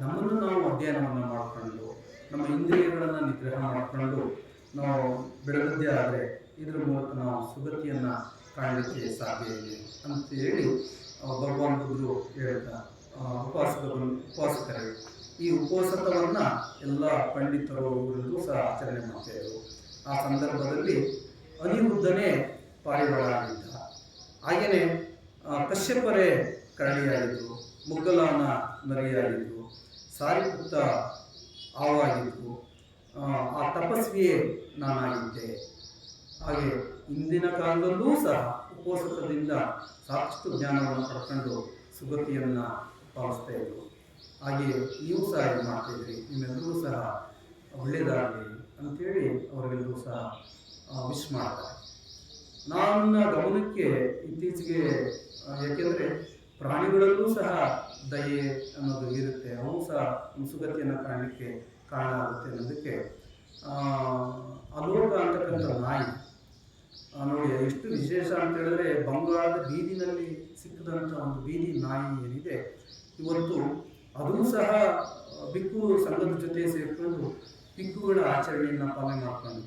ನಮ್ಮನ್ನು ನಾವು ಅಧ್ಯಯನವನ್ನು ಮಾಡಿಕೊಂಡು, ನಮ್ಮ ಇಂದ್ರಿಯಗಳನ್ನು ನಿಗ್ರಹ ಮಾಡಿಕೊಂಡು ನಾವು ಬೆಳೆದದ್ದೇ ಆದರೆ ಇದರ ಮೂಲಕ ನಾವು ಸುಗತಿಯನ್ನು ಕಾಣಲಿಕ್ಕೆ ಸಾಧ್ಯ ಇದೆ ಅಂತೇಳಿ ಭಗವಾನ್ ಬುದ್ಧರು ಹೇಳ್ತಾ ಉಪವಾಸಕರೇ ಈ ಉಪವಾಸವನ್ನು ಎಲ್ಲ ಪಂಡಿತರು ಇವರೆಲ್ಲರೂ ಸಹ ಆಚರಣೆ ಮಾಡ್ತಾಯಿದ್ರು. ಆ ಸಂದರ್ಭದಲ್ಲಿ ಅನಿರುದ್ಧನೇ ಪಾರಿವಾಳ ಆಗಿದ್ದ, ಹಾಗೆಯೇ ಕಶ್ಯಪರೇ ಕರಡಿಯಾಗಿದ್ದರು, ಮುಗ್ಗಲಾನ ನರಿಯಾಗಿದ್ದರು, ಸಾರಿಪುತ್ತ ಹಾವಾಗಿದ್ದರು, ಆ ತಪಸ್ವಿಯೇ ನಾನಾಗಿದ್ದೆ. ಹಾಗೆ ಇಂದಿನ ಕಾಲದಲ್ಲೂ ಸಹ ಉಪವಾಸದಿಂದ ಸಾಕಷ್ಟು ಜ್ಞಾನವನ್ನು ಪಡ್ಕೊಂಡು ಸುಗತಿಯನ್ನು ಪಾಲಿಸ್ತಾ ಇದ್ರು. ಹಾಗೆ ನೀವು ಸಹ ಇದು ಮಾಡ್ತಾಯಿದ್ರಿ, ನಿಮ್ಮೆಲ್ಲರೂ ಸಹ ಒಳ್ಳೆಯದಾಗಲಿ ಅಂಥೇಳಿ ಅವರಿಗೆಲ್ಲರೂ ಸಹ ವಿಶ್ ಮಾಡ್ತಾರೆ. ನನ್ನ ಗಮನಕ್ಕೆ ಇತ್ತೀಚೆಗೆ ಯಾಕೆಂದರೆ ಪ್ರಾಣಿಗಳಲ್ಲೂ ಸಹ ದಯೆ ಅನ್ನೋದು ಇರುತ್ತೆ, ಅವು ಸಹ ಸುಗತಿಯನ್ನು ಕಾಣಲಿಕ್ಕೆ ಕಾರಣ ಆಗುತ್ತೆ ಅನ್ನೋದಕ್ಕೆ ಅಲೋಕ ಅಂತಕ್ಕಂಥ ನಾಯಿ ನೋಡಿ ಎಷ್ಟು ವಿಶೇಷ ಅಂತ ಹೇಳಿದ್ರೆ, ಬಂಗಾಳದ ಬೀದಿನಲ್ಲಿ ಸಿಕ್ಕಿದಂಥ ಒಂದು ಬೀದಿ ನಾಯಿ ಏನಿದೆ ಇವತ್ತು ಅದೂ ಸಹ ಬಿಕ್ಕು ಸಂಘದ ಜೊತೆ ಸೇರಿಕೊಂಡು ಬಿಕ್ಕುಗಳ ಆಚರಣೆಯನ್ನು ಪಾಲನೆ ಮಾಡ್ಕೊಂಡು,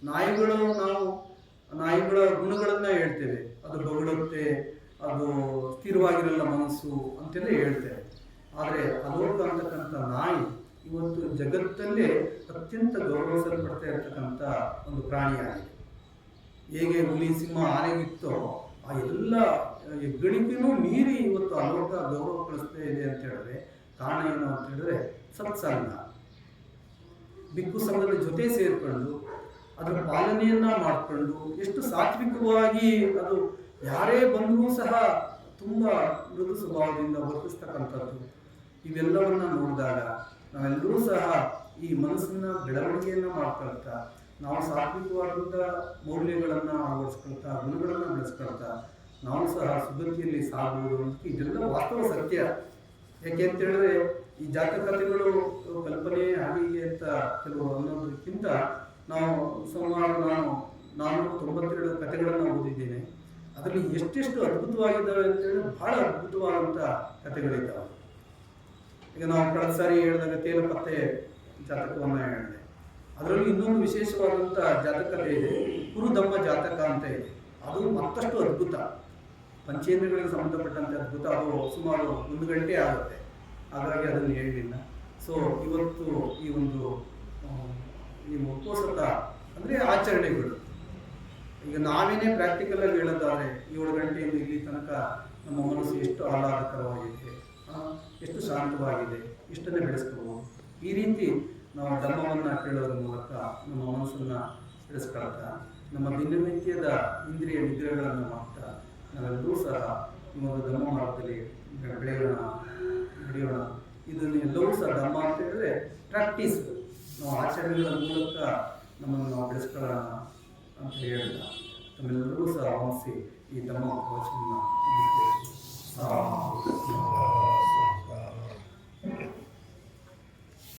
ನಾಯಿಗಳು ನಾವು ನಾಯಿಗಳ ಗುಣಗಳನ್ನು ಹೇಳ್ತೇವೆ, ಅದು ಬೊಗಳುತ್ತೆ, ಅದು ಸ್ಥಿರವಾಗಿರಲ್ಲ ಮನಸ್ಸು ಅಂತೆಲ್ಲ ಹೇಳ್ತೇವೆ. ಆದರೆ ಅಲೋಕ ಅಂತಕ್ಕಂಥ ನಾಯಿ ಇವತ್ತು ಜಗತ್ತಲ್ಲೇ ಅತ್ಯಂತ ಗೌರವಿಸಲ್ಪಡ್ತಾ ಇರತಕ್ಕಂಥ ಒಂದು ಪ್ರಾಣಿಯಾಗಿದೆ. ಹೇಗೆ ಹುಲಿ ಸಿಂಹ ಆನೆಗಿತ್ತೋ ಆ ಎಲ್ಲ ಹೆಗ್ಗಳಿಕೆನೂ ಮೀರಿ ಇವತ್ತು ಅಲೋಕ ಗೌರವ ಕಳಿಸ್ತಾ ಇದೆ ಅಂತ ಹೇಳಿದ್ರೆ ಕಾರಣ ಏನು ಅಂತ ಹೇಳಿದ್ರೆ ಸತ್ಸಂಗ. ಬಿಕ್ಕು ಸಂಘದ ಜೊತೆ ಸೇರಿಕೊಂಡು ಅದರ ಪಾಲನೆಯನ್ನ ಮಾಡಿಕೊಂಡು ಎಷ್ಟು ಸಾತ್ವಿಕವಾಗಿ ಅದು ಯಾರೇ ಬಂದರೂ ಸಹ ತುಂಬ ಮೃದು ಸ್ವಭಾವದಿಂದ ವರ್ತಿಸ್ತಕ್ಕಂಥದ್ದು. ಇವೆಲ್ಲವನ್ನ ನೋಡಿದಾಗ ನಾವೆಲ್ಲರೂ ಸಹ ಈ ಮನಸ್ಸನ್ನ ಬೆಳವಣಿಗೆಯನ್ನು ಮಾಡ್ಕೊಳ್ತಾ, ನಾವು ಸಾತ್ವಿಕವಾದಂಥ ಮೌಲ್ಯಗಳನ್ನು ಅಳವಡಿಸ್ಕೊಳ್ತಾ, ಗುಣಗಳನ್ನು ಬೆಳೆಸ್ಕೊಳ್ತಾ ನಾವು ಸಹ ಸುಗತಿಯಲ್ಲಿ ಸಾಗುವುದು ಅಂತ ಇದೆಲ್ಲ ವಾಸ್ತವ ಸತ್ಯ. ಯಾಕೆ ಅಂತ ಹೇಳಿದ್ರೆ ಈ ಜಾತಕತೆಗಳು ಕಲ್ಪನೆ ಹಾಗೆ ಅಂತ ಕೆಲವು ಅನ್ನೋದಕ್ಕಿಂತ ನಾವು ಸುಮಾರು ನಾನು 492 ಕಥೆಗಳನ್ನು ಓದಿದ್ದೇನೆ. ಅದರಲ್ಲಿ ಎಷ್ಟೆಷ್ಟು ಅದ್ಭುತವಾಗಿದ್ದಾವೆ ಅಂತೇಳಿ ಬಹಳ ಅದ್ಭುತವಾದಂಥ ಕಥೆಗಳಿದ್ದಾವೆ. ಈಗ ನಾವು ಕಳೆದ ಸಾರಿ ಹೇಳಿದಾಗ ತೇಲಪತ್ತೆ ಜಾತಕವನ್ನು ಹೇಳಿದೆ. ಅದರಲ್ಲಿ ಇನ್ನೊಂದು ವಿಶೇಷವಾದಂಥ ಜಾತಕತೆ ಇದೆ, ಕುರುಧಮ್ಮ ಜಾತಕ ಅಂತ ಇದೆ. ಅದು ಮತ್ತಷ್ಟು ಅದ್ಭುತ, ಪಂಚೇಂದ್ರಿಯಗಳಿಗೆ ಸಂಬಂಧಪಟ್ಟಂತೆ ಅದ್ಭುತ. ಅದು ಸುಮಾರು 1 ಗಂಟೆ ಆಗುತ್ತೆ, ಹಾಗಾಗಿ ಅದನ್ನು ಹೇಳಲಿಲ್ಲ. ಸೊ ಇವತ್ತು ಈ ಒಂದು ಉಪೋಸತ ಅಂದರೆ ಆಚರಣೆಗಳು, ಈಗ ನಾವೇನೇ ಪ್ರಾಕ್ಟಿಕಲ್ ಆಗಿ ಹೇಳೋದಾದರೆ 7 ಗಂಟೆಯಿಂದ ಇಲ್ಲಿ ತನಕ ನಮ್ಮ ಮನಸ್ಸು ಎಷ್ಟು ಆಹ್ಲಾದಕರವಾಗಿದೆ, ಎಷ್ಟು ಶಾಂತವಾಗಿದೆ, ಇಷ್ಟನ್ನೇ ಬೆಳೆಸ್ಕೋಬಹುದು. ಈ ರೀತಿ ನಾವು ಧರ್ಮವನ್ನು ಕೇಳೋದ್ರ ಮೂಲಕ ನಮ್ಮ ಮನಸ್ಸನ್ನು ಬೆಳೆಸ್ಕೊಳ್ತಾ ನಮ್ಮ ದಿನನಿತ್ಯದ ಇಂದ್ರಿಯ ನಿಗ್ರಹಗಳನ್ನು ಮಾಡ್ತಾ ನಾವೆಲ್ಲರೂ ಸಹ ಈ ಒಂದು ಧರ್ಮ ಮಾರ್ಗದಲ್ಲಿ ನಡೆಯೋಣ. ಇದನ್ನೆಲ್ಲವೂ ಸಹ ಧರ್ಮ ಅಂತ ಹೇಳಿದ್ರೆ ಪ್ರಾಕ್ಟೀಸ್, ನಾವು ಆಚರಣೆಗಳ ಮೂಲಕ ನಮ್ಮನ್ನು ನಾವು ಬೆಳೆಸ್ಕೊಳ್ಳೋಣ ಅಂತ ಹೇಳಿದ ತಮ್ಮೆಲ್ಲರೂ ಸಹ ಆವರಿಸಿ ಈ ಧರ್ಮ ವಚನ